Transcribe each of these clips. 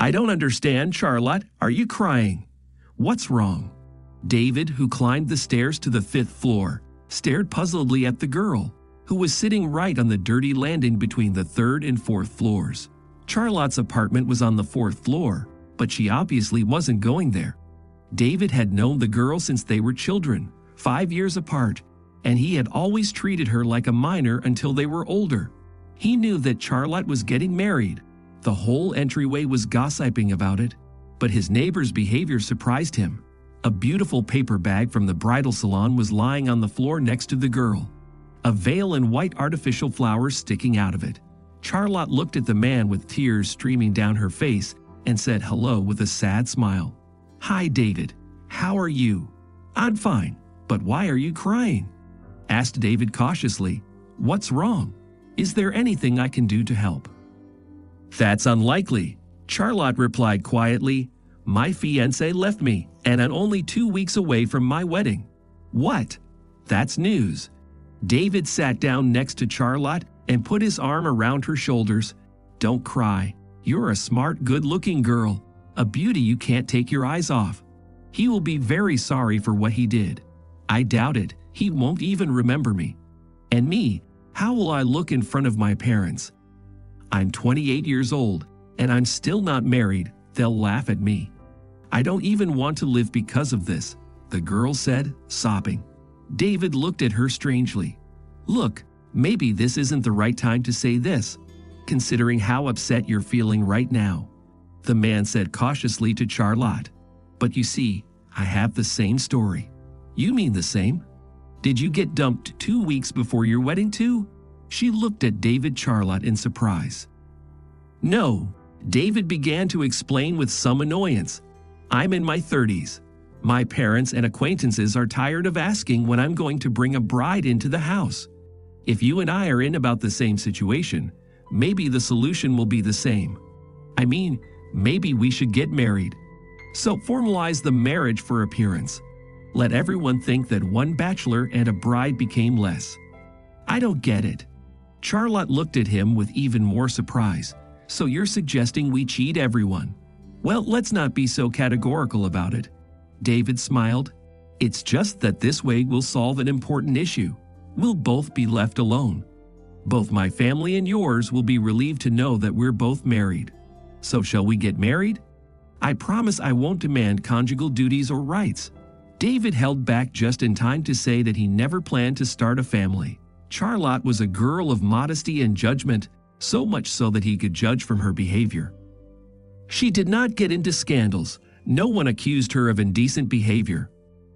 I don't understand, Charlotte. Are you crying? What's wrong? David, who climbed the stairs to the 5th floor, stared puzzledly at the girl, who was sitting right on the dirty landing between the 3rd and 4th floors. Charlotte's apartment was on the 4th floor, but she obviously wasn't going there. David had known the girl since they were children, 5 years apart, and he had always treated her like a minor until they were older. He knew that Charlotte was getting married. The whole entryway was gossiping about it, but his neighbor's behavior surprised him. A beautiful paper bag from the bridal salon was lying on the floor next to the girl, a veil and white artificial flowers sticking out of it. Charlotte looked at the man with tears streaming down her face and said hello with a sad smile. "Hi, David. How are you?" "I'm fine, but why are you crying?" asked David cautiously. "What's wrong? Is there anything I can do to help?" "That's unlikely," Charlotte replied quietly. "My fiancé left me, and I'm only 2 weeks away from my wedding." "What? That's news." David sat down next to Charlotte and put his arm around her shoulders. "Don't cry. You're a smart, good-looking girl, a beauty you can't take your eyes off. He will be very sorry for what he did. I doubt it. He won't even remember me. And me, how will I look in front of my parents? I'm 28 years old, and I'm still not married. They'll laugh at me. I don't even want to live because of this," the girl said, sobbing. David looked at her strangely. "Look, maybe this isn't the right time to say this, considering how upset you're feeling right now," the man said cautiously to Charlotte. "But you see, I have the same story." "You mean the same? Did you get dumped 2 weeks before your wedding too?" She looked at David Charlotte in surprise. "No," David began to explain with some annoyance. "I'm in my 30s. My parents and acquaintances are tired of asking when I'm going to bring a bride into the house. If you and I are in about the same situation, maybe the solution will be the same. I mean, maybe we should get married. So formalize the marriage for appearance. Let everyone think that one bachelor and a bride became less." "I don't get it." Charlotte looked at him with even more surprise. "So you're suggesting we cheat everyone?" "Well, let's not be so categorical about it." David smiled. "It's just that this way we'll solve an important issue. We'll both be left alone. Both my family and yours will be relieved to know that we're both married. So shall we get married? I promise I won't demand conjugal duties or rights." David held back just in time to say that he never planned to start a family. Charlotte was a girl of modesty and judgment, so much so that he could judge from her behavior. She did not get into scandals. No one accused her of indecent behavior,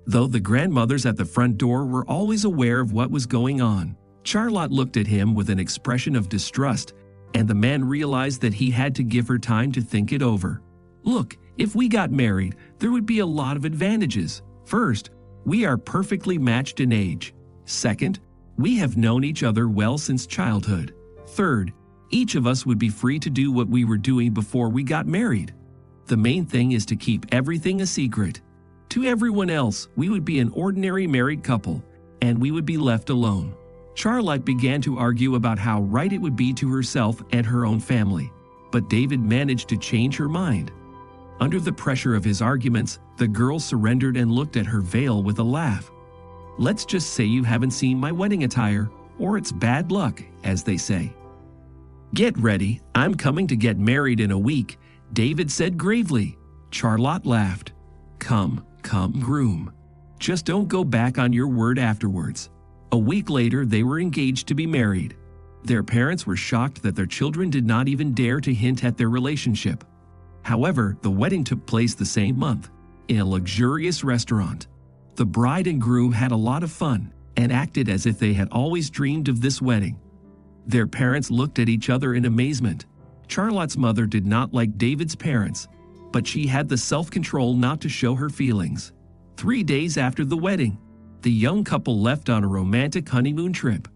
though the grandmothers at the front door were always aware of what was going on. Charlotte looked at him with an expression of distrust, and the man realized that he had to give her time to think it over. "Look, if we got married, there would be a lot of advantages. First, we are perfectly matched in age. Second, we have known each other well since childhood. Third, each of us would be free to do what we were doing before we got married. The main thing is to keep everything a secret. To everyone else, we would be an ordinary married couple, and we would be left alone." Charlotte began to argue about how right it would be to herself and her own family, but David managed to change her mind. Under the pressure of his arguments, the girl surrendered and looked at her veil with a laugh. "Let's just say you haven't seen my wedding attire, or it's bad luck, as they say." "Get ready, I'm coming to get married in a week," David said gravely. Charlotte laughed. Come, groom. Just don't go back on your word afterwards." A week later, they were engaged to be married. Their parents were shocked that their children did not even dare to hint at their relationship. However, the wedding took place the same month, in a luxurious restaurant. The bride and groom had a lot of fun and acted as if they had always dreamed of this wedding. Their parents looked at each other in amazement. Charlotte's mother did not like David's parents, but she had the self-control not to show her feelings. 3 days after the wedding, the young couple left on a romantic honeymoon trip.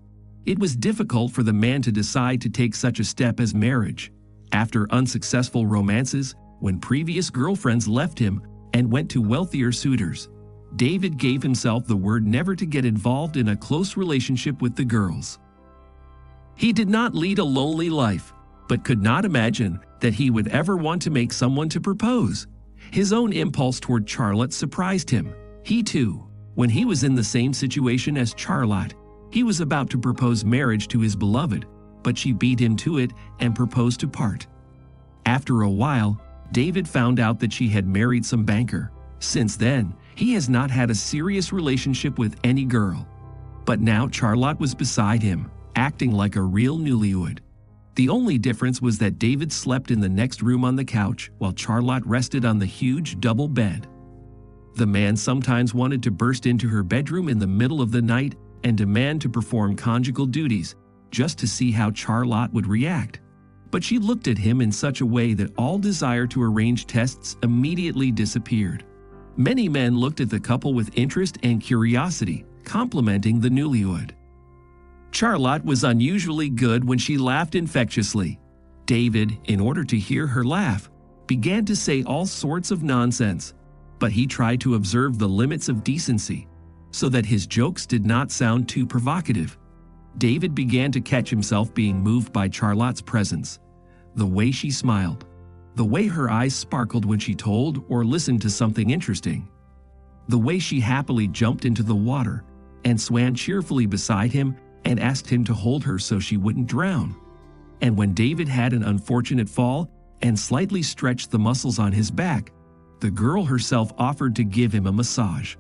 It was difficult for the man to decide to take such a step as marriage. After unsuccessful romances, when previous girlfriends left him and went to wealthier suitors, David gave himself the word never to get involved in a close relationship with the girls. He did not lead a lonely life, but could not imagine that he would ever want to make someone to propose. His own impulse toward Charlotte surprised him. He too, when he was in the same situation as Charlotte, he was about to propose marriage to his beloved, but she beat him to it and proposed to part. After a while, David found out that she had married some banker. Since then, he has not had a serious relationship with any girl. But now Charlotte was beside him, acting like a real newlywed. The only difference was that David slept in the next room on the couch while Charlotte rested on the huge double bed. The man sometimes wanted to burst into her bedroom in the middle of the night and demand to perform conjugal duties just to see how Charlotte would react. But she looked at him in such a way that all desire to arrange tests immediately disappeared. Many men looked at the couple with interest and curiosity, complimenting the newlywed. Charlotte was unusually good when she laughed infectiously. David, in order to hear her laugh, began to say all sorts of nonsense, but he tried to observe the limits of decency so that his jokes did not sound too provocative. David began to catch himself being moved by Charlotte's presence. The way she smiled, the way her eyes sparkled when she told or listened to something interesting, the way she happily jumped into the water and swam cheerfully beside him and asked him to hold her so she wouldn't drown. And when David had an unfortunate fall and slightly stretched the muscles on his back, the girl herself offered to give him a massage.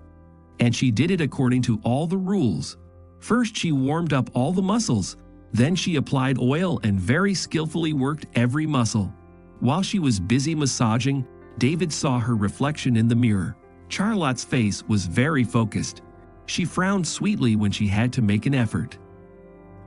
And she did it according to all the rules. First, she warmed up all the muscles. Then she applied oil and very skillfully worked every muscle. While she was busy massaging, David saw her reflection in the mirror. Charlotte's face was very focused. She frowned sweetly when she had to make an effort.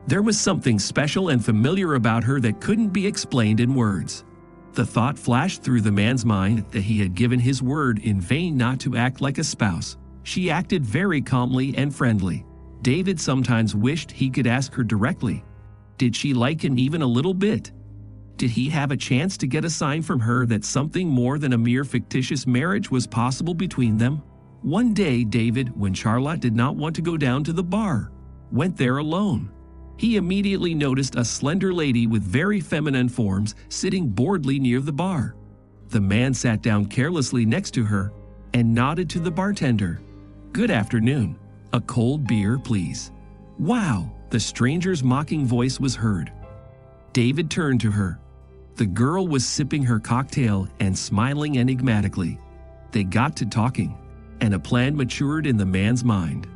There was something special and familiar about her that couldn't be explained in words. The thought flashed through the man's mind that he had given his word in vain not to act like a spouse. She acted very calmly and friendly. David sometimes wished he could ask her directly. Did she like him even a little bit? Did he have a chance to get a sign from her that something more than a mere fictitious marriage was possible between them? One day, David, when Charlotte did not want to go down to the bar, went there alone. He immediately noticed a slender lady with very feminine forms sitting boredly near the bar. The man sat down carelessly next to her and nodded to the bartender. "Good afternoon. A cold beer, please." "Wow!" The stranger's mocking voice was heard. David turned to her. The girl was sipping her cocktail and smiling enigmatically. They got to talking, and a plan matured in the man's mind.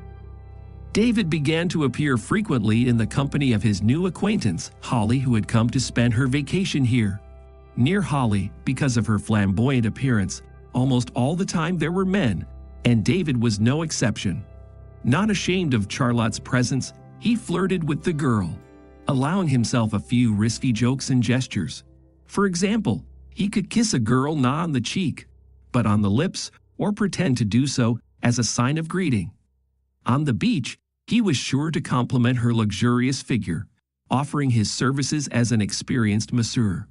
David began to appear frequently in the company of his new acquaintance, Holly, who had come to spend her vacation here. Near Holly, because of her flamboyant appearance, almost all the time there were men, and David was no exception. Not ashamed of Charlotte's presence, he flirted with the girl, allowing himself a few risky jokes and gestures. For example, he could kiss a girl not on the cheek, but on the lips, or pretend to do so as a sign of greeting. On the beach, he was sure to compliment her luxurious figure, offering his services as an experienced masseur.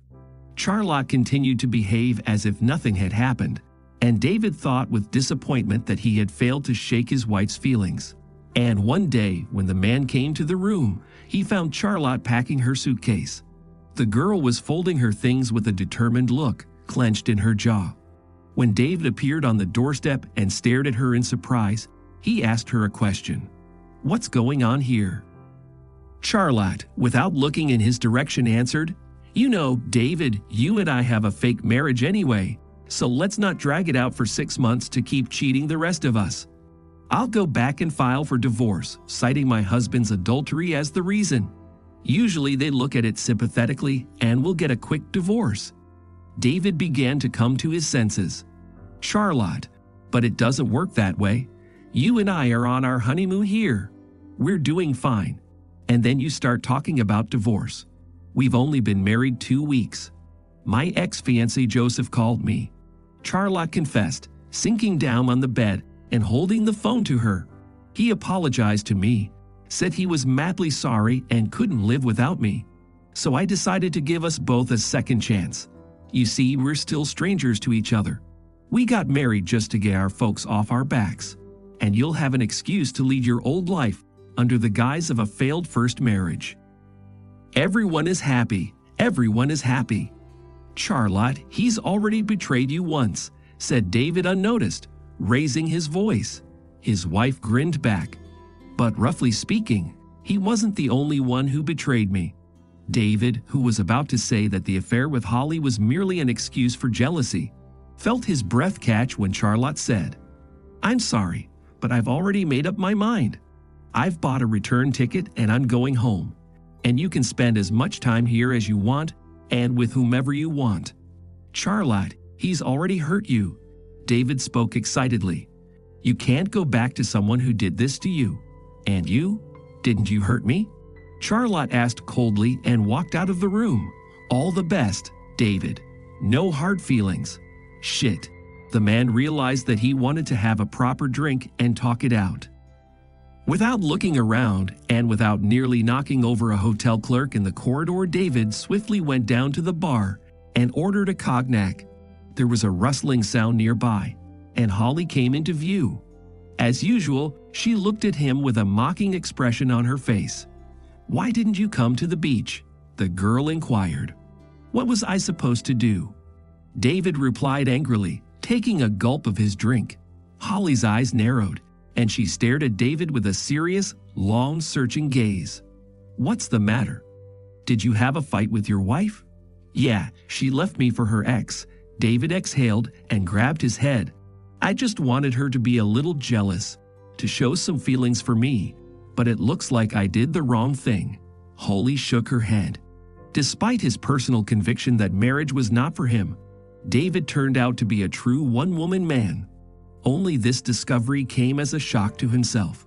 Charlotte continued to behave as if nothing had happened, and David thought with disappointment that he had failed to shake his wife's feelings. And one day, when the man came to the room, he found Charlotte packing her suitcase. The girl was folding her things with a determined look, clenched in her jaw. When David appeared on the doorstep and stared at her in surprise, he asked her a question. "What's going on here?" Charlotte, without looking in his direction, answered, "You know, David, you and I have a fake marriage anyway, so let's not drag it out for 6 months to keep cheating the rest of us. I'll go back and file for divorce, citing my husband's adultery as the reason. Usually they look at it sympathetically and will get a quick divorce." David began to come to his senses. "Charlotte, but it doesn't work that way. You and I are on our honeymoon here. We're doing fine. And then you start talking about divorce. We've only been married 2 weeks. My ex-fiancé Joseph called me." Charlotte confessed, sinking down on the bed and holding the phone to her. "He apologized to me, said he was madly sorry and couldn't live without me. So I decided to give us both a second chance. You see, we're still strangers to each other. We got married just to get our folks off our backs, and you'll have an excuse to lead your old life under the guise of a failed first marriage. Everyone is happy. Everyone is happy." "Charlotte, he's already betrayed you once," said David unnoticed, raising his voice. His wife grinned back. "But roughly speaking, he wasn't the only one who betrayed me." David, who was about to say that the affair with Holly was merely an excuse for jealousy, felt his breath catch when Charlotte said, "I'm sorry, but I've already made up my mind. I've bought a return ticket and I'm going home. And you can spend as much time here as you want and with whomever you want." "Charlotte, he's already hurt you," David spoke excitedly. "You can't go back to someone who did this to you. And you? Didn't you hurt me?" Charlotte asked coldly and walked out of the room. "All the best, David. No hard feelings." Shit. The man realized that he wanted to have a proper drink and talk it out. Without looking around and without nearly knocking over a hotel clerk in the corridor, David swiftly went down to the bar and ordered a cognac. There was a rustling sound nearby, and Holly came into view. As usual, she looked at him with a mocking expression on her face. "Why didn't you come to the beach?" the girl inquired. "What was I supposed to do?" David replied angrily, taking a gulp of his drink. Holly's eyes narrowed, and she stared at David with a serious, long, searching gaze. "What's the matter? Did you have a fight with your wife?" "Yeah, she left me for her ex." David exhaled and grabbed his head. "I just wanted her to be a little jealous, to show some feelings for me, but it looks like I did the wrong thing." Holly shook her head. Despite his personal conviction that marriage was not for him, David turned out to be a true one-woman man. Only this discovery came as a shock to himself.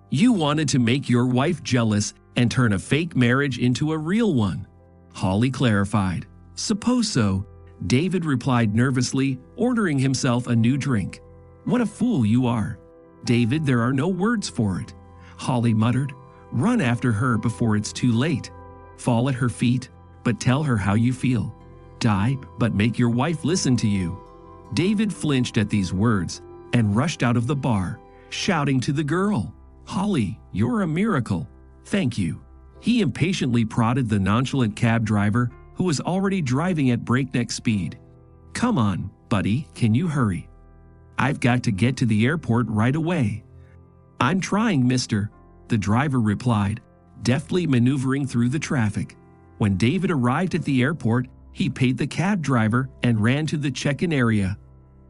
"You wanted to make your wife jealous and turn a fake marriage into a real one," Holly clarified. "Suppose so," David replied nervously, ordering himself a new drink. "What a fool you are." "David, there are no words for it," Holly muttered. "Run after her before it's too late. Fall at her feet, but tell her how you feel. Die, but make your wife listen to you." David flinched at these words and rushed out of the bar, shouting to the girl, "Holly, you're a miracle. Thank you." He impatiently prodded the nonchalant cab driver who was already driving at breakneck speed. "Come on, buddy, can you hurry? I've got to get to the airport right away." "I'm trying, mister," the driver replied, deftly maneuvering through the traffic. When David arrived at the airport, he paid the cab driver and ran to the check-in area.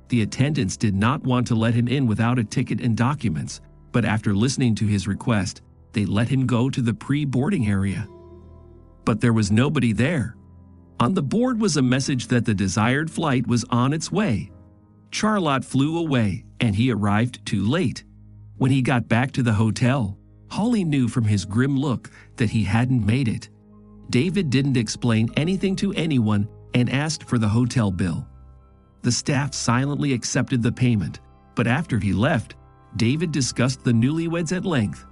The attendants did not want to let him in without a ticket and documents, but after listening to his request, they let him go to the pre-boarding area. But there was nobody there. On the board was a message that the desired flight was on its way. Charlotte flew away, and he arrived too late. When he got back to the hotel, Holly knew from his grim look that he hadn't made it. David didn't explain anything to anyone and asked for the hotel bill. The staff silently accepted the payment, but after he left, David discussed the newlyweds at length.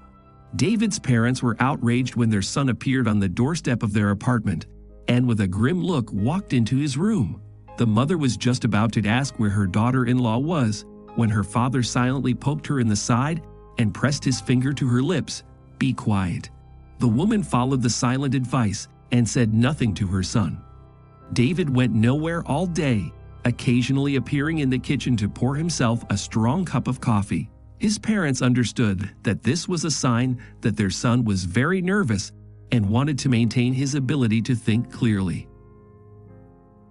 David's parents were outraged when their son appeared on the doorstep of their apartment and with a grim look walked into his room. The mother was just about to ask where her daughter-in-law was when her father silently poked her in the side and pressed his finger to her lips. "Be quiet." The woman followed the silent advice and said nothing to her son. David went nowhere all day, occasionally appearing in the kitchen to pour himself a strong cup of coffee. His parents understood that this was a sign that their son was very nervous and wanted to maintain his ability to think clearly.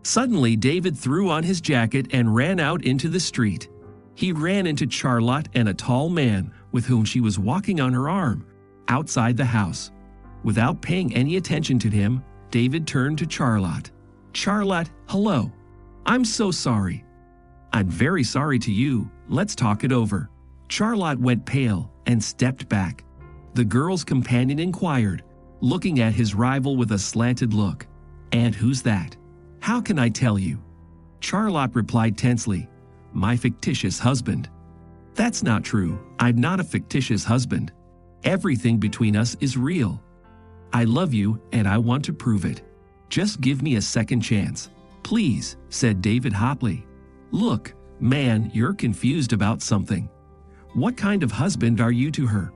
Suddenly, David threw on his jacket and ran out into the street. He ran into Charlotte and a tall man with whom she was walking on her arm outside the house. Without paying any attention to him, David turned to Charlotte. "Charlotte, hello. I'm so sorry." "I'm very sorry to you. Let's talk it over." Charlotte went pale and stepped back. The girl's companion inquired, looking at his rival with a slanted look. "And who's that?" "How can I tell you?" Charlotte replied tensely, "My fictitious husband." "That's not true. I'm not a fictitious husband. Everything between us is real. I love you and I want to prove it. Just give me a second chance, please," said David hotly. "Look, man, you're confused about something. What kind of husband are you to her?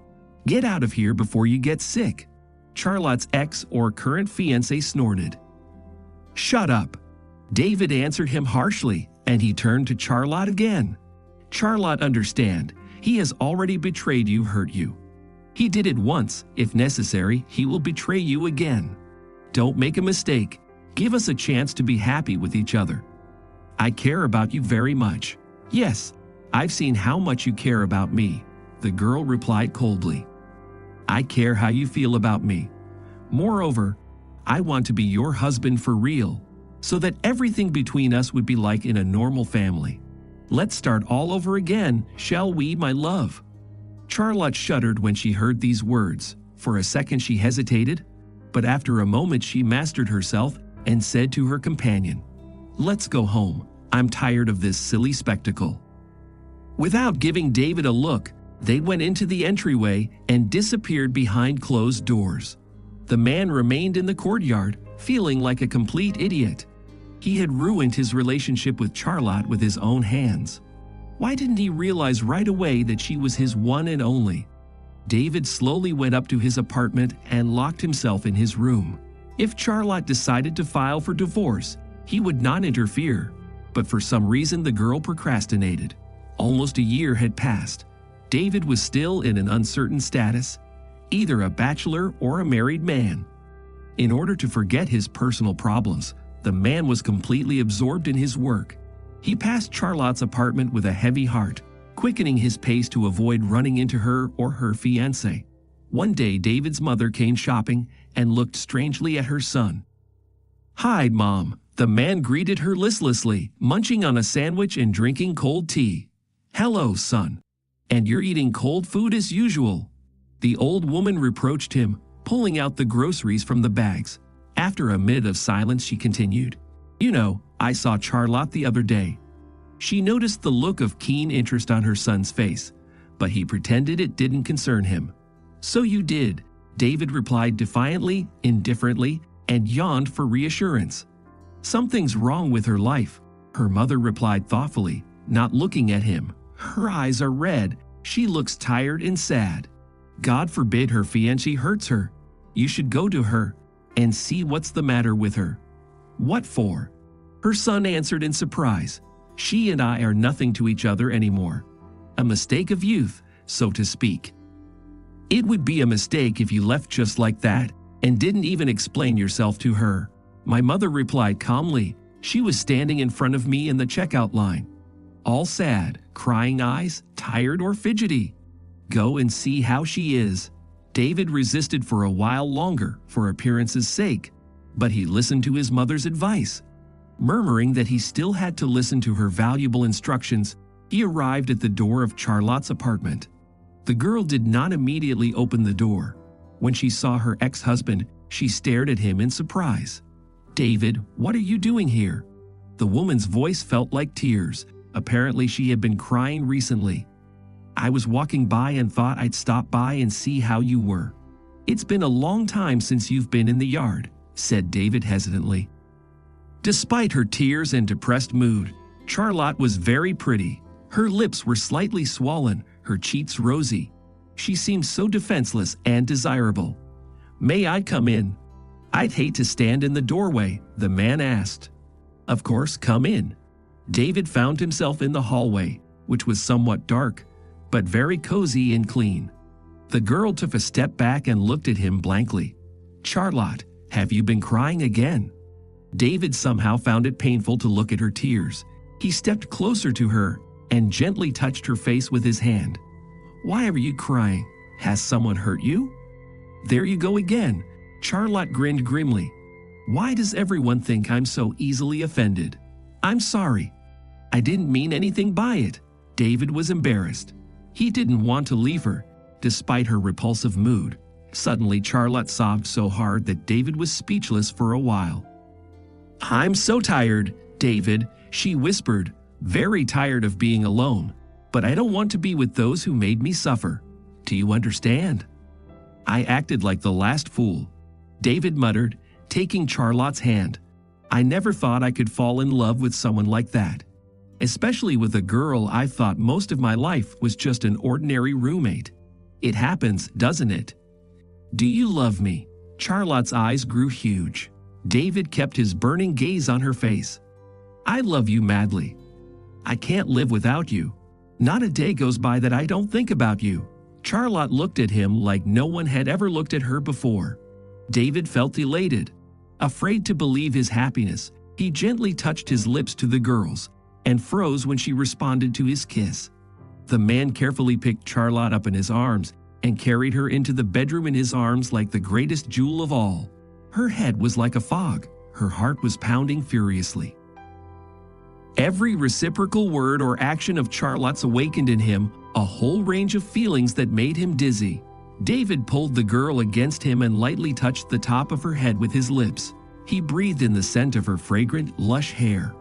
Get out of here before you get sick." Charlotte's ex or current fiancé snorted. "Shut up." David answered him harshly, and he turned to Charlotte again. Charlotte, understand, he has already betrayed you, hurt you. He did it once. If necessary, he will betray you again. Don't make a mistake. Give us a chance to be happy with each other. I care about you very much. Yes, I've seen how much you care about me, the girl replied coldly. I care how you feel about me. Moreover, I want to be your husband for real, so that everything between us would be like in a normal family. Let's start all over again, shall we, my love? Charlotte shuddered when she heard these words. For a second she hesitated, but after a moment she mastered herself and said to her companion, Let's go home. I'm tired of this silly spectacle. Without giving David a look, they went into the entryway and disappeared behind closed doors. The man remained in the courtyard, feeling like a complete idiot. He had ruined his relationship with Charlotte with his own hands. Why didn't he realize right away that she was his one and only? David slowly went up to his apartment and locked himself in his room. If Charlotte decided to file for divorce, he would not interfere. But for some reason, the girl procrastinated. Almost a year had passed. David was still in an uncertain status, either a bachelor or a married man. In order to forget his personal problems, the man was completely absorbed in his work. He passed Charlotte's apartment with a heavy heart, quickening his pace to avoid running into her or her fiancé. One day, David's mother came shopping and looked strangely at her son. Hi, Mom. The man greeted her listlessly, munching on a sandwich and drinking cold tea. Hello, son. And you're eating cold food as usual. The old woman reproached him, pulling out the groceries from the bags. After a minute of silence, she continued, You know, I saw Charlotte the other day. She noticed the look of keen interest on her son's face, but he pretended it didn't concern him. So you did, David replied defiantly, indifferently, and yawned for reassurance. Something's wrong with her life, her mother replied thoughtfully, not looking at him. Her eyes are red. She looks tired and sad. God forbid her fiancé hurts her. You should go to her and see what's the matter with her. What for? Her son answered in surprise. She and I are nothing to each other anymore. A mistake of youth, so to speak. It would be a mistake if you left just like that and didn't even explain yourself to her. My mother replied calmly. She was standing in front of me in the checkout line. All sad, crying eyes, tired or fidgety. Go and see how she is. David resisted for a while longer for appearance's sake, but he listened to his mother's advice. Murmuring that he still had to listen to her valuable instructions, he arrived at the door of Charlotte's apartment. The girl did not immediately open the door. When she saw her ex-husband, she stared at him in surprise. David, what are you doing here? The woman's voice felt like tears. Apparently, she had been crying recently. I was walking by and thought I'd stop by and see how you were. It's been a long time since you've been in the yard, said David hesitantly. Despite her tears and depressed mood, Charlotte was very pretty. Her lips were slightly swollen, her cheeks rosy. She seemed so defenseless and desirable. May I come in? I'd hate to stand in the doorway, the man asked. Of course, come in. David found himself in the hallway, which was somewhat dark, but very cozy and clean. The girl took a step back and looked at him blankly. Charlotte, have you been crying again? David somehow found it painful to look at her tears. He stepped closer to her and gently touched her face with his hand. Why are you crying? Has someone hurt you? There you go again. Charlotte grinned grimly. Why does everyone think I'm so easily offended? I'm sorry. I didn't mean anything by it. David was embarrassed. He didn't want to leave her, despite her repulsive mood. Suddenly, Charlotte sobbed so hard that David was speechless for a while. I'm so tired, David, she whispered, very tired of being alone. But I don't want to be with those who made me suffer. Do you understand? I acted like the last fool, David muttered, taking Charlotte's hand. I never thought I could fall in love with someone like that, especially with a girl I thought most of my life was just an ordinary roommate. It happens, doesn't it? Do you love me? Charlotte's eyes grew huge. David kept his burning gaze on her face. I love you madly. I can't live without you. Not a day goes by that I don't think about you." Charlotte looked at him like no one had ever looked at her before. David felt elated. Afraid to believe his happiness, he gently touched his lips to the girl's and froze when she responded to his kiss. The man carefully picked Charlotte up in his arms and carried her into the bedroom in his arms like the greatest jewel of all. Her head was like a fog. Her heart was pounding furiously. Every reciprocal word or action of Charlotte's awakened in him a whole range of feelings that made him dizzy. David pulled the girl against him and lightly touched the top of her head with his lips. He breathed in the scent of her fragrant, lush hair.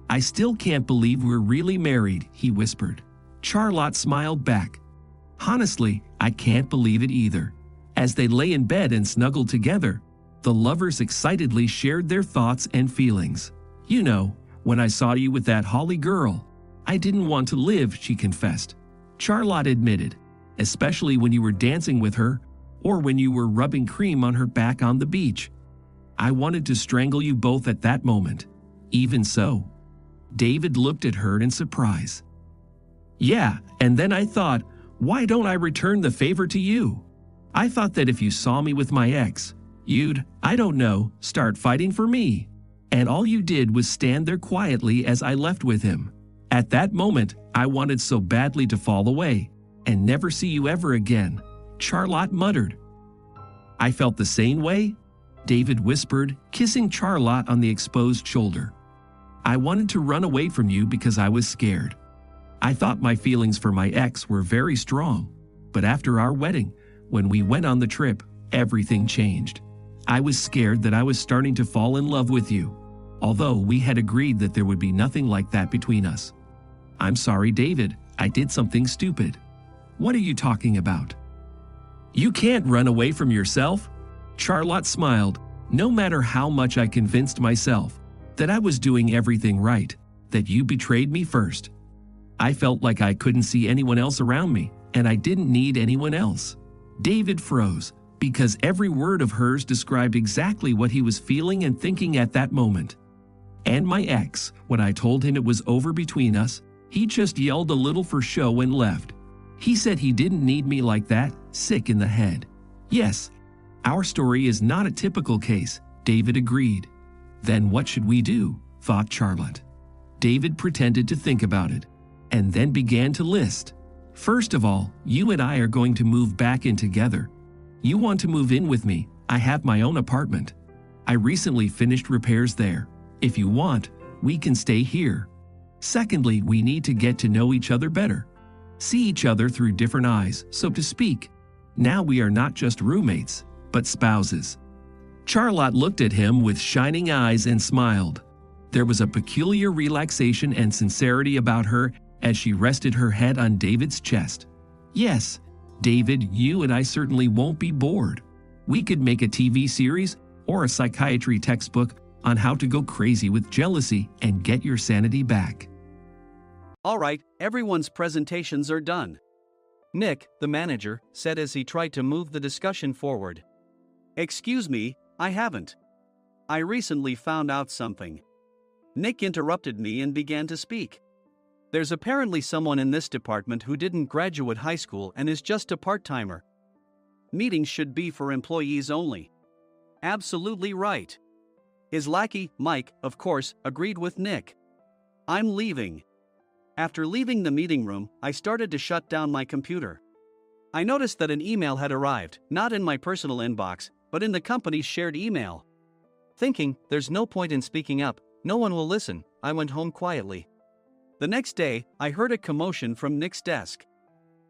"I still can't believe we're really married," he whispered. Charlotte smiled back. "Honestly, I can't believe it either." As they lay in bed and snuggled together, the lovers excitedly shared their thoughts and feelings. "You know, when I saw you with that Holly girl, I didn't want to live," she confessed. Charlotte admitted, "especially when you were dancing with her or when you were rubbing cream on her back on the beach. I wanted to strangle you both at that moment." "Even so?" David looked at her in surprise. "Yeah, and then I thought, why don't I return the favor to you? I thought that if you saw me with my ex, you'd, I don't know, start fighting for me. And all you did was stand there quietly as I left with him. At that moment, I wanted so badly to fall away and never see you ever again," Charlotte muttered. "I felt the same way," David whispered, kissing Charlotte on the exposed shoulder. "I wanted to run away from you because I was scared. I thought my feelings for my ex were very strong, but after our wedding, when we went on the trip, everything changed. I was scared that I was starting to fall in love with you, although we had agreed that there would be nothing like that between us. I'm sorry, David, I did something stupid." "What are you talking about?" "You can't run away from yourself." Charlotte smiled. "No matter how much I convinced myself that I was doing everything right, that you betrayed me first. I felt like I couldn't see anyone else around me, and I didn't need anyone else." David froze, because every word of hers described exactly what he was feeling and thinking at that moment. "And my ex, when I told him it was over between us, he just yelled a little for show and left. He said he didn't need me like that, sick in the head." "Yes, our story is not a typical case," David agreed. "Then what should we do?" thought Charlotte. David pretended to think about it, and then began to list. "First of all, you and I are going to move back in together. You want to move in with me? I have my own apartment. I recently finished repairs there. If you want, we can stay here. Secondly, we need to get to know each other better. See each other through different eyes, so to speak. Now we are not just roommates, but spouses." Charlotte looked at him with shining eyes and smiled. There was a peculiar relaxation and sincerity about her as she rested her head on David's chest. "Yes, David, you and I certainly won't be bored. We could make a TV series or a psychiatry textbook on how to go crazy with jealousy and get your sanity back." All right, everyone's presentations are done. Nick, the manager, said as he tried to move the discussion forward. "Excuse me, I haven't. I recently found out something." Nick interrupted me and began to speak. "There's apparently someone in this department who didn't graduate high school and is just a part-timer. Meetings should be for employees only." "Absolutely right." His lackey, Mike, of course, agreed with Nick. "I'm leaving." After leaving the meeting room, I started to shut down my computer. I noticed that an email had arrived, not in my personal inbox, but in the company's shared email. Thinking, there's no point in speaking up, no one will listen, I went home quietly. The next day, I heard a commotion from Nick's desk.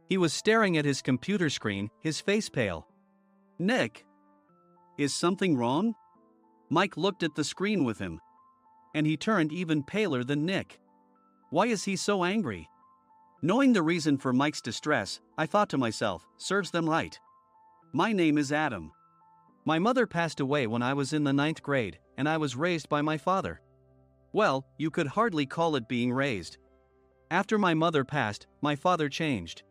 He was staring at his computer screen, his face pale. "Nick, is something wrong?" Mike looked at the screen with him. And he turned even paler than Nick. Why is he so angry? Knowing the reason for Mike's distress, I thought to myself, serves them right. My name is Adam. My mother passed away when I was in the 9th grade, and I was raised by my father. Well, you could hardly call it being raised. After my mother passed, my father changed.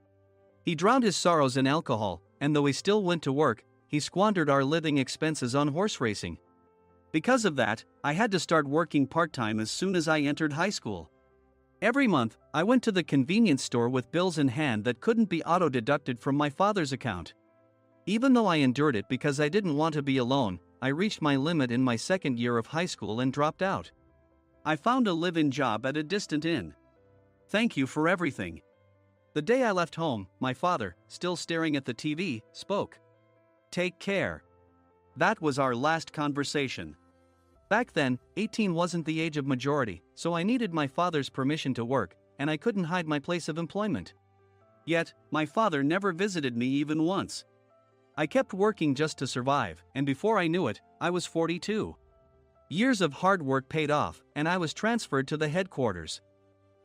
He drowned his sorrows in alcohol, and though he still went to work, he squandered our living expenses on horse racing. Because of that, I had to start working part-time as soon as I entered high school. Every month, I went to the convenience store with bills in hand that couldn't be auto-deducted from my father's account. Even though I endured it because I didn't want to be alone, I reached my limit in my second year of high school and dropped out. I found a live-in job at a distant inn. Thank you for everything. The day I left home, my father, still staring at the TV, spoke. Take care. That was our last conversation. Back then, 18 wasn't the age of majority, so I needed my father's permission to work, and I couldn't hide my place of employment. Yet, my father never visited me even once. I kept working just to survive, and before I knew it, I was 42. Years of hard work paid off, and I was transferred to the headquarters.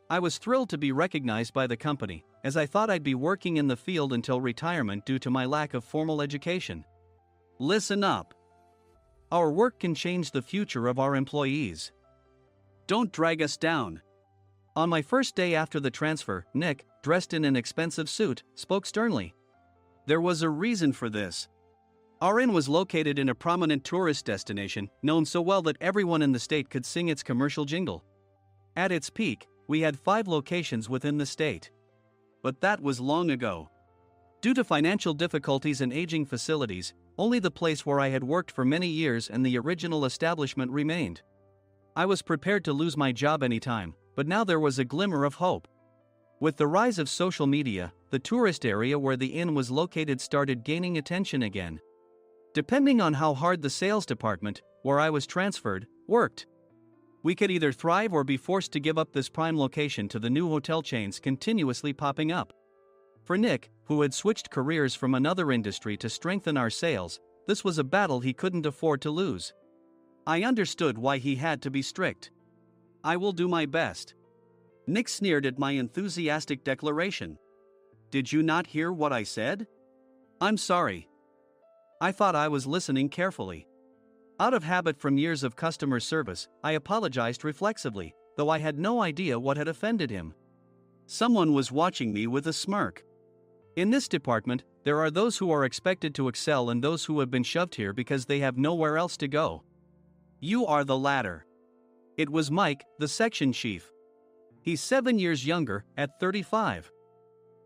I was thrilled to be recognized by the company, as I thought I'd be working in the field until retirement due to my lack of formal education. Listen up. Our work can change the future of our employees. Don't drag us down. On my first day after the transfer, Nick, dressed in an expensive suit, spoke sternly. There was a reason for this. Our inn was located in a prominent tourist destination, known so well that everyone in the state could sing its commercial jingle. At its peak, we had 5 locations within the state. But that was long ago. Due to financial difficulties and aging facilities, only the place where I had worked for many years and the original establishment remained. I was prepared to lose my job anytime, but now there was a glimmer of hope. With the rise of social media, the tourist area where the inn was located started gaining attention again. Depending on how hard the sales department, where I was transferred, worked, we could either thrive or be forced to give up this prime location to the new hotel chains continuously popping up. For Nick, who had switched careers from another industry to strengthen our sales, this was a battle he couldn't afford to lose. I understood why he had to be strict. I will do my best. Nick sneered at my enthusiastic declaration. Did you not hear what I said? I'm sorry. I thought I was listening carefully. Out of habit from years of customer service, I apologized reflexively, though I had no idea what had offended him. Someone was watching me with a smirk. In this department, there are those who are expected to excel and those who have been shoved here because they have nowhere else to go. You are the latter. It was Mike, the section chief. He's 7 years younger, at 35.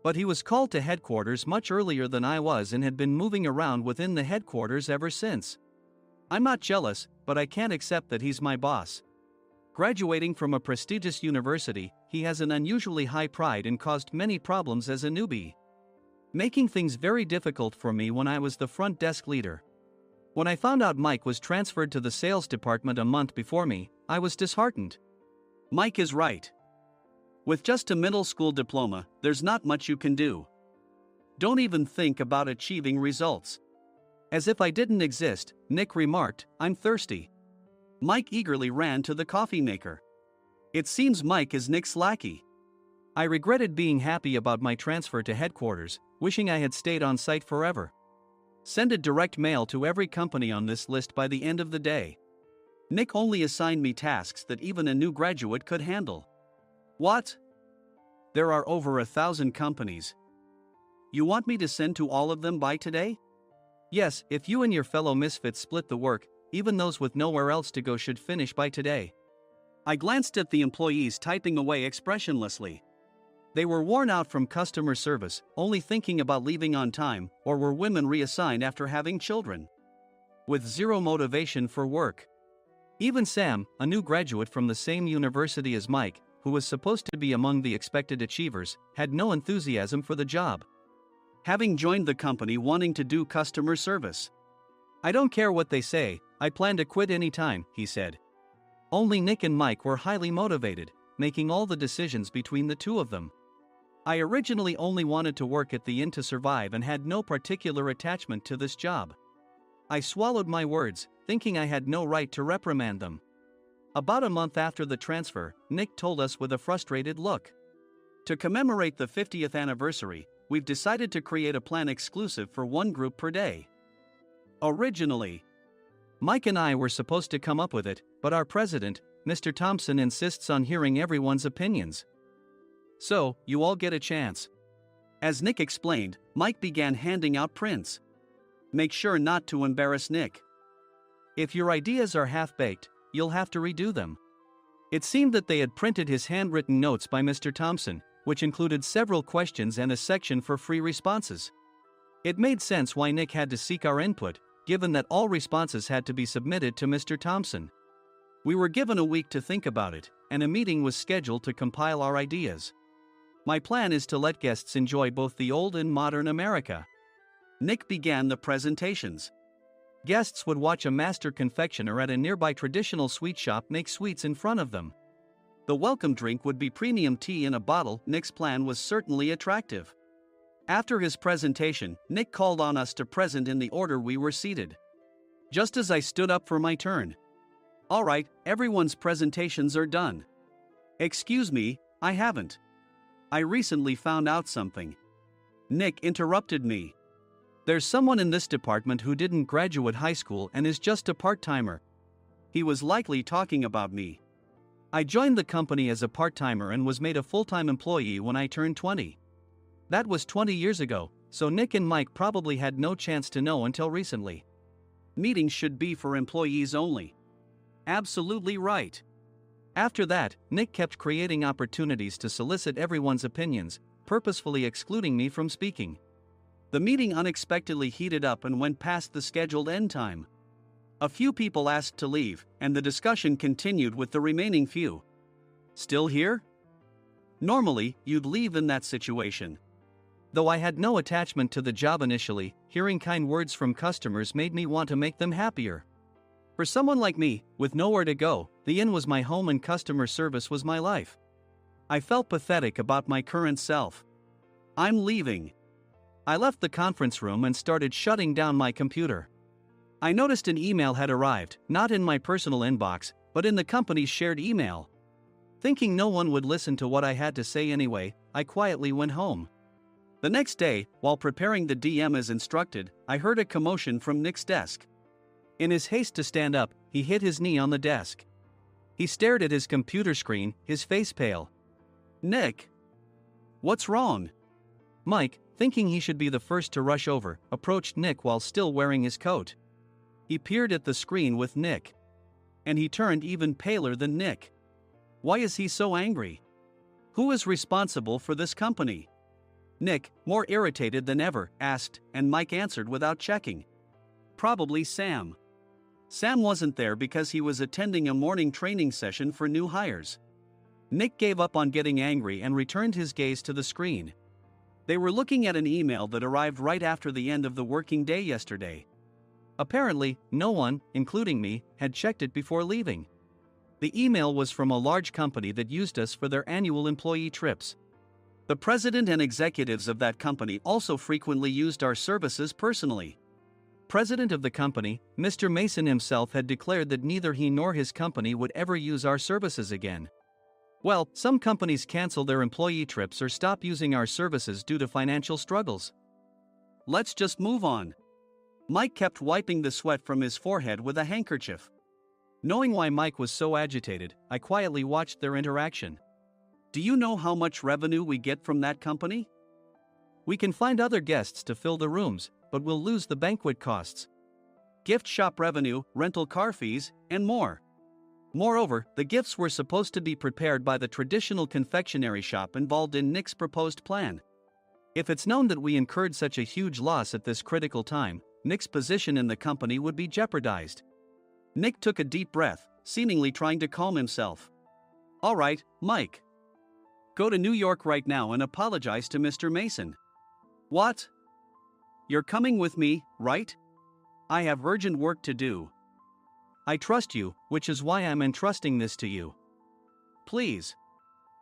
But he was called to headquarters much earlier than I was and had been moving around within the headquarters ever since. I'm not jealous, but I can't accept that he's my boss. Graduating from a prestigious university, he has an unusually high pride and caused many problems as a newbie, making things very difficult for me when I was the front desk leader. When I found out Mike was transferred to the sales department a month before me, I was disheartened. Mike is right. With just a middle school diploma, there's not much you can do. Don't even think about achieving results. As if I didn't exist, Nick remarked, I'm thirsty. Mike eagerly ran to the coffee maker. It seems Mike is Nick's lackey. I regretted being happy about my transfer to headquarters, wishing I had stayed on site forever. Send a direct mail to every company on this list by the end of the day. Nick only assigned me tasks that even a new graduate could handle. What? There are over 1,000 companies. You want me to send to all of them by today? Yes, if you and your fellow misfits split the work, even those with nowhere else to go should finish by today. I glanced at the employees typing away expressionlessly. They were worn out from customer service, only thinking about leaving on time, or were women reassigned after having children, with zero motivation for work. Even Sam, a new graduate from the same university as Mike, who was supposed to be among the expected achievers, had no enthusiasm for the job, having joined the company wanting to do customer service. I don't care what they say, I plan to quit anytime, he said. Only Nick and Mike were highly motivated, making all the decisions between the two of them. I originally only wanted to work at the inn to survive and had no particular attachment to this job. I swallowed my words, thinking I had no right to reprimand them. About a month after the transfer, Nick told us with a frustrated look. To commemorate the 50th anniversary, we've decided to create a plan exclusive for one group per day. Originally, Mike and I were supposed to come up with it, but our president, Mr. Thompson, insists on hearing everyone's opinions. So, you all get a chance. As Nick explained, Mike began handing out prints. Make sure not to embarrass Nick. If your ideas are half-baked, you'll have to redo them. It seemed that they had printed his handwritten notes by Mr. Thompson, which included several questions and a section for free responses. It made sense why Nick had to seek our input, given that all responses had to be submitted to Mr. Thompson. We were given a week to think about it, and a meeting was scheduled to compile our ideas. My plan is to let guests enjoy both the old and modern America. Nick began the presentations. Guests would watch a master confectioner at a nearby traditional sweet shop make sweets in front of them. The welcome drink would be premium tea in a bottle. Nick's plan was certainly attractive. After his presentation, Nick called on us to present in the order we were seated. Just as I stood up for my turn. "All right, everyone's presentations are done." "Excuse me, I haven't. I recently found out something." Nick interrupted me. "There's someone in this department who didn't graduate high school and is just a part-timer." He was likely talking about me. I joined the company as a part-timer and was made a full-time employee when I turned 20. That was 20 years ago, so Nick and Mike probably had no chance to know until recently. Meetings should be for employees only. Absolutely right. After that, Nick kept creating opportunities to solicit everyone's opinions, purposefully excluding me from speaking. The meeting unexpectedly heated up and went past the scheduled end time. A few people asked to leave, and the discussion continued with the remaining few. "Still here?" Normally, you'd leave in that situation. Though I had no attachment to the job initially, hearing kind words from customers made me want to make them happier. For someone like me, with nowhere to go, the inn was my home and customer service was my life. I felt pathetic about my current self. "I'm leaving." I left the conference room and started shutting down my computer. I noticed an email had arrived, not in my personal inbox, but in the company's shared email. Thinking no one would listen to what I had to say anyway, I quietly went home. The next day, while preparing the DM as instructed, I heard a commotion from Nick's desk. In his haste to stand up, he hit his knee on the desk. He stared at his computer screen, his face pale. "Nick? What's wrong?" Mike, thinking he should be the first to rush over, approached Nick while still wearing his coat. He peered at the screen with Nick. And he turned even paler than Nick. Why is he so angry? Who is responsible for this company? Nick, more irritated than ever, asked, and Mike answered without checking. Probably Sam. Sam wasn't there because he was attending a morning training session for new hires. Nick gave up on getting angry and returned his gaze to the screen. They were looking at an email that arrived right after the end of the working day yesterday. Apparently, no one, including me, had checked it before leaving. The email was from a large company that used us for their annual employee trips. The president and executives of that company also frequently used our services personally. President of the company, Mr. Mason himself, had declared that neither he nor his company would ever use our services again. Well, some companies cancel their employee trips or stop using our services due to financial struggles. Let's just move on. Mike kept wiping the sweat from his forehead with a handkerchief. Knowing why Mike was so agitated, I quietly watched their interaction. Do you know how much revenue we get from that company? We can find other guests to fill the rooms, but we'll lose the banquet costs, gift shop revenue, rental car fees, and more. Moreover, the gifts were supposed to be prepared by the traditional confectionery shop involved in Nick's proposed plan. If it's known that we incurred such a huge loss at this critical time, Nick's position in the company would be jeopardized. Nick took a deep breath, seemingly trying to calm himself. All right, Mike. Go to New York right now and apologize to Mr. Mason. What? You're coming with me, right? I have urgent work to do. I trust you, which is why I'm entrusting this to you. Please.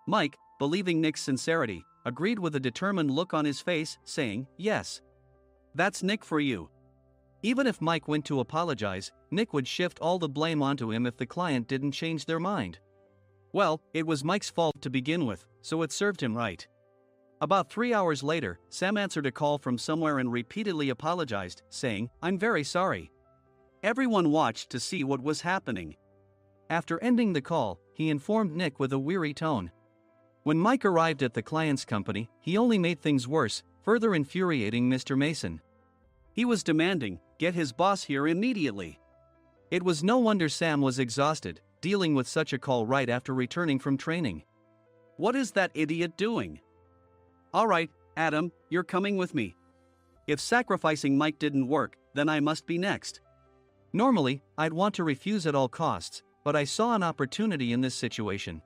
Mike, believing Nick's sincerity, agreed with a determined look on his face, saying, yes. That's Nick for you. Even if Mike went to apologize, Nick would shift all the blame onto him if the client didn't change their mind. Well, it was Mike's fault to begin with, so it served him right. About 3 hours later, Sam answered a call from somewhere and repeatedly apologized, saying, I'm very sorry. Everyone watched to see what was happening. After ending the call, he informed Nick with a weary tone. When Mike arrived at the client's company, he only made things worse, further infuriating Mr. Mason. He was demanding, get his boss here immediately. It was no wonder Sam was exhausted, dealing with such a call right after returning from training. What is that idiot doing? All right, Adam, you're coming with me. If sacrificing Mike didn't work, then I must be next. Normally, I'd want to refuse at all costs, but I saw an opportunity in this situation.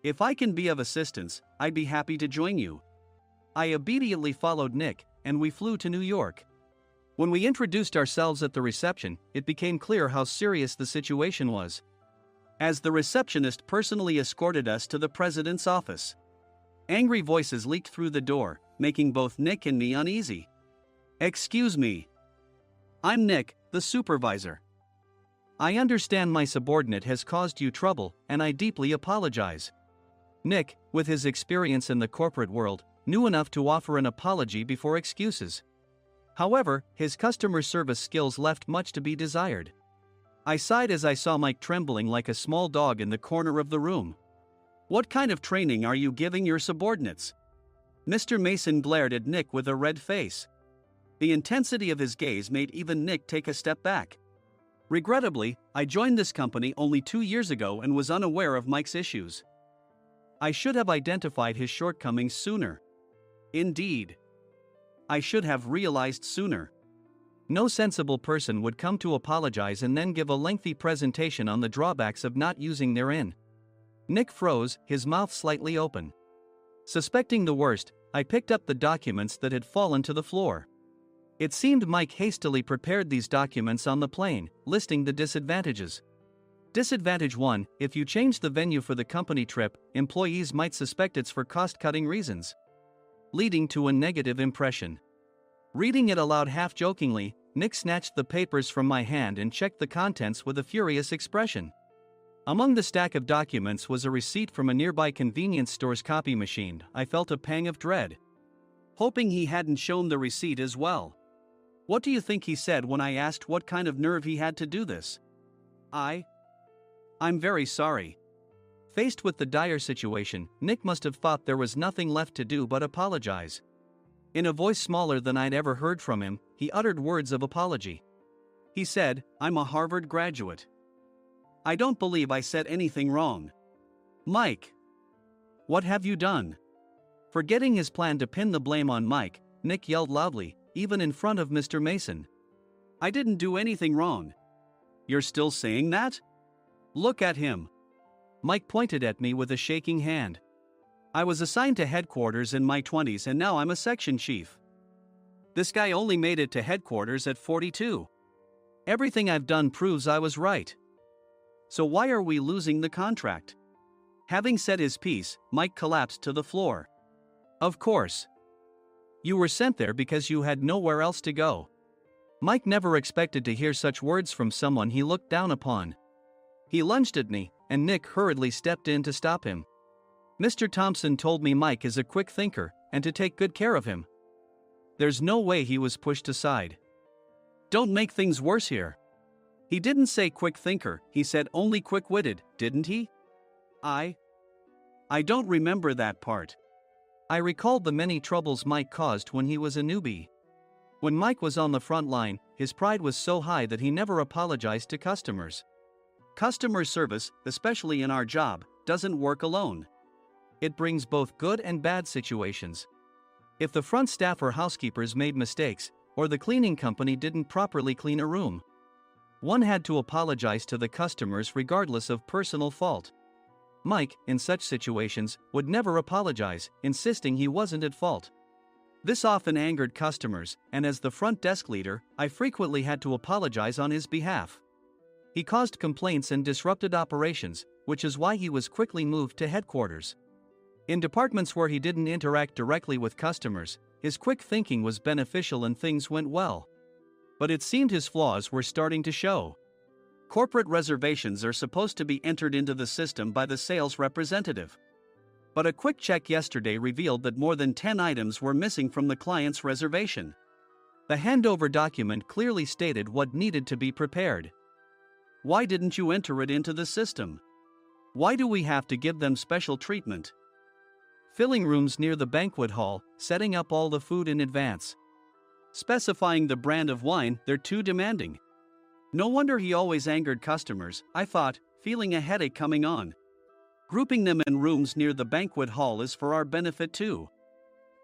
If I can be of assistance, I'd be happy to join you. I immediately followed Nick, and we flew to New York. When we introduced ourselves at the reception, it became clear how serious the situation was, as the receptionist personally escorted us to the president's office. Angry voices leaked through the door, making both Nick and me uneasy. Excuse me. I'm Nick, the supervisor. I understand my subordinate has caused you trouble, and I deeply apologize. Nick, with his experience in the corporate world, knew enough to offer an apology before excuses. However, his customer service skills left much to be desired. I sighed as I saw Mike trembling like a small dog in the corner of the room. What kind of training are you giving your subordinates? Mr. Mason glared at Nick with a red face. The intensity of his gaze made even Nick take a step back. Regrettably, I joined this company only 2 years ago and was unaware of Mike's issues. I should have identified his shortcomings sooner. Indeed. I should have realized sooner. No sensible person would come to apologize and then give a lengthy presentation on the drawbacks of not using their in. Nick froze, his mouth slightly open. Suspecting the worst, I picked up the documents that had fallen to the floor. It seemed Mike hastily prepared these documents on the plane, listing the disadvantages. Disadvantage 1: if you change the venue for the company trip, employees might suspect it's for cost-cutting reasons, leading to a negative impression. Reading it aloud half-jokingly, Nick snatched the papers from my hand and checked the contents with a furious expression. Among the stack of documents was a receipt from a nearby convenience store's copy machine. I felt a pang of dread, hoping he hadn't shown the receipt as well. What do you think he said when I asked what kind of nerve he had to do this? I'm very sorry. Faced with the dire situation, Nick must have thought there was nothing left to do but apologize. In a voice smaller than I'd ever heard from him, he uttered words of apology. He said, "I'm a Harvard graduate. I don't believe I said anything wrong." Mike! What have you done? Forgetting his plan to pin the blame on Mike, Nick yelled loudly, even in front of Mr. Mason. I didn't do anything wrong. You're still saying that? Look at him. Mike pointed at me with a shaking hand. I was assigned to headquarters in my 20s and now I'm a section chief. This guy only made it to headquarters at 42. Everything I've done proves I was right. So why are we losing the contract? Having said his piece, Mike collapsed to the floor. Of course. You were sent there because you had nowhere else to go. Mike never expected to hear such words from someone he looked down upon. He lunged at me, and Nick hurriedly stepped in to stop him. Mr. Thompson told me Mike is a quick thinker, and to take good care of him. There's no way he was pushed aside. Don't make things worse here. He didn't say quick thinker, he said only quick-witted, didn't he? I don't remember that part. I recalled the many troubles Mike caused when he was a newbie. When Mike was on the front line, his pride was so high that he never apologized to customers. Customer service, especially in our job, doesn't work alone. It brings both good and bad situations. If the front staff or housekeepers made mistakes, or the cleaning company didn't properly clean a room, one had to apologize to the customers regardless of personal fault. Mike, in such situations, would never apologize, insisting he wasn't at fault. This often angered customers, and as the front desk leader, I frequently had to apologize on his behalf. He caused complaints and disrupted operations, which is why he was quickly moved to headquarters. In departments where he didn't interact directly with customers, his quick thinking was beneficial and things went well. But it seemed his flaws were starting to show. Corporate reservations are supposed to be entered into the system by the sales representative. But a quick check yesterday revealed that more than 10 items were missing from the client's reservation. The handover document clearly stated what needed to be prepared. Why didn't you enter it into the system? Why do we have to give them special treatment? Filling rooms near the banquet hall, setting up all the food in advance. Specifying the brand of wine, they're too demanding. No wonder he always angered customers, I thought, feeling a headache coming on. Grouping them in rooms near the banquet hall is for our benefit too.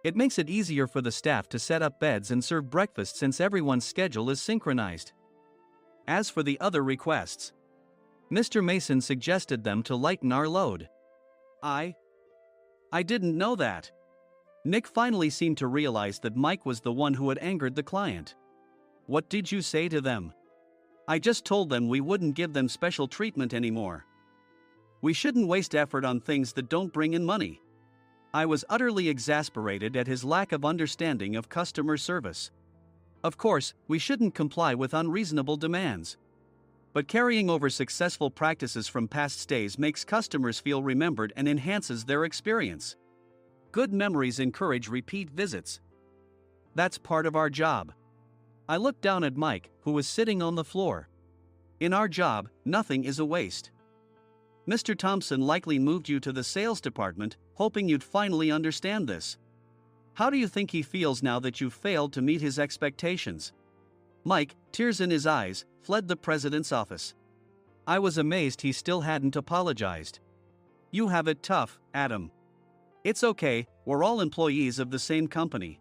It makes it easier for the staff to set up beds and serve breakfast since everyone's schedule is synchronized. As for the other requests, Mr. Mason suggested them to lighten our load. I didn't know that. Nick finally seemed to realize that Mike was the one who had angered the client. What did you say to them? I just told them we wouldn't give them special treatment anymore. We shouldn't waste effort on things that don't bring in money. I was utterly exasperated at his lack of understanding of customer service. Of course, we shouldn't comply with unreasonable demands. But carrying over successful practices from past stays makes customers feel remembered and enhances their experience. Good memories encourage repeat visits. That's part of our job. I looked down at Mike, who was sitting on the floor. In our job, nothing is a waste. Mr. Thompson likely moved you to the sales department, hoping you'd finally understand this. How do you think he feels now that you've failed to meet his expectations? Mike, tears in his eyes, fled the president's office. I was amazed he still hadn't apologized. You have it tough, Adam. It's okay, we're all employees of the same company.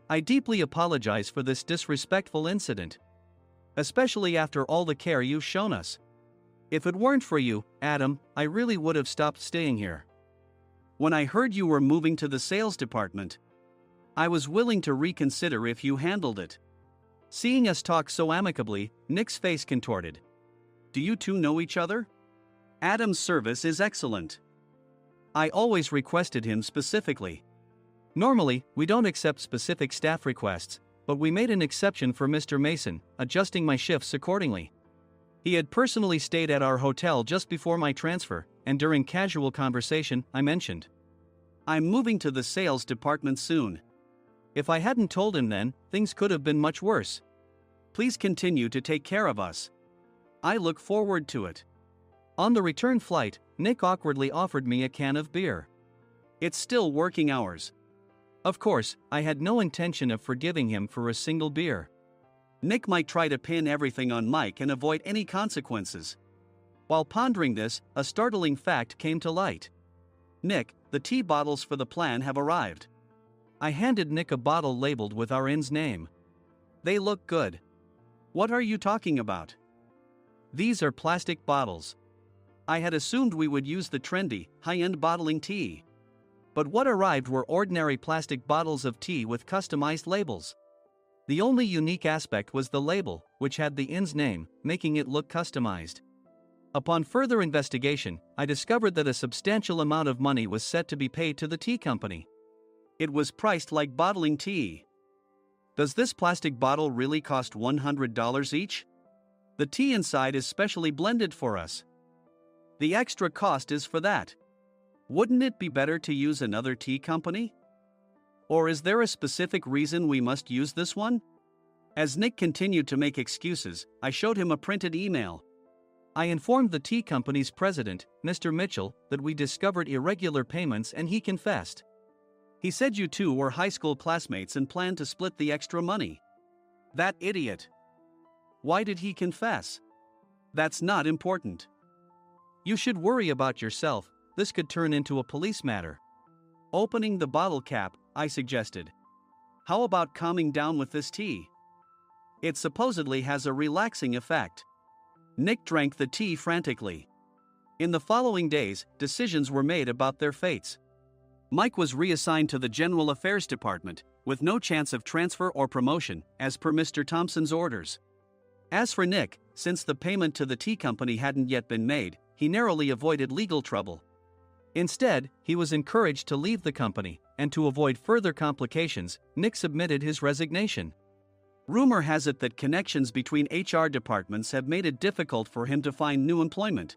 I deeply apologize for this disrespectful incident. Especially after all the care you've shown us. If it weren't for you, Adam, I really would have stopped staying here. When I heard you were moving to the sales department, I was willing to reconsider if you handled it. Seeing us talk so amicably, Nick's face contorted. Do you two know each other? Adam's service is excellent. I always requested him specifically. Normally, we don't accept specific staff requests, but we made an exception for Mr. Mason, adjusting my shifts accordingly. He had personally stayed at our hotel just before my transfer, and during casual conversation, I mentioned, I'm moving to the sales department soon. If I hadn't told him then, things could have been much worse. Please continue to take care of us. I look forward to it. On the return flight, Nick awkwardly offered me a can of beer. It's still working hours. Of course, I had no intention of forgiving him for a single beer. Nick might try to pin everything on Mike and avoid any consequences. While pondering this, a startling fact came to light. Nick, the tea bottles for the plan have arrived. I handed Nick a bottle labeled with our inn's name. They look good. What are you talking about? These are plastic bottles. I had assumed we would use the trendy, high-end bottling tea. But what arrived were ordinary plastic bottles of tea with customized labels. The only unique aspect was the label, which had the inn's name, making it look customized. Upon further investigation, I discovered that a substantial amount of money was set to be paid to the tea company. It was priced like bottling tea. Does this plastic bottle really cost $100 each? The tea inside is specially blended for us. The extra cost is for that. Wouldn't it be better to use another tea company? Or is there a specific reason we must use this one? As Nick continued to make excuses, I showed him a printed email. I informed the tea company's president, Mr. Mitchell, that we discovered irregular payments and he confessed. He said you two were high school classmates and planned to split the extra money. That idiot. Why did he confess? That's not important. You should worry about yourself, this could turn into a police matter. Opening the bottle cap, I suggested. How about calming down with this tea? It supposedly has a relaxing effect. Nick drank the tea frantically. In the following days, decisions were made about their fates. Mike was reassigned to the General Affairs Department, with no chance of transfer or promotion, as per Mr. Thompson's orders. As for Nick, since the payment to the tea company hadn't yet been made, he narrowly avoided legal trouble. Instead, he was encouraged to leave the company, and to avoid further complications, Nick submitted his resignation. Rumor has it that connections between HR departments have made it difficult for him to find new employment.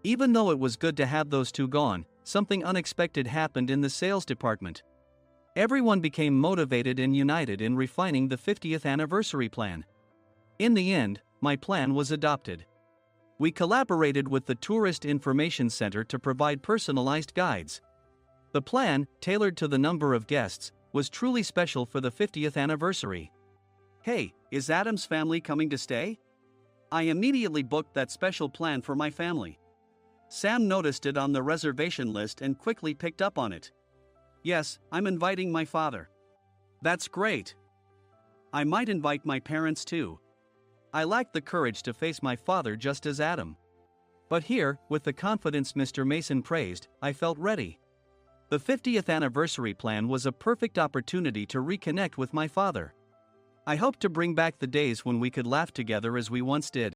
Even though it was good to have those two gone, something unexpected happened in the sales department. Everyone became motivated and united in refining the 50th anniversary plan. In the end, my plan was adopted. We collaborated with the Tourist Information Center to provide personalized guides. The plan, tailored to the number of guests, was truly special for the 50th anniversary. Hey, is Adam's family coming to stay? I immediately booked that special plan for my family. Sam noticed it on the reservation list and quickly picked up on it. Yes, I'm inviting my father. That's great. I might invite my parents too. I lacked the courage to face my father just as Adam. But here, with the confidence Mr. Mason praised, I felt ready. The 50th anniversary plan was a perfect opportunity to reconnect with my father. I hoped to bring back the days when we could laugh together as we once did.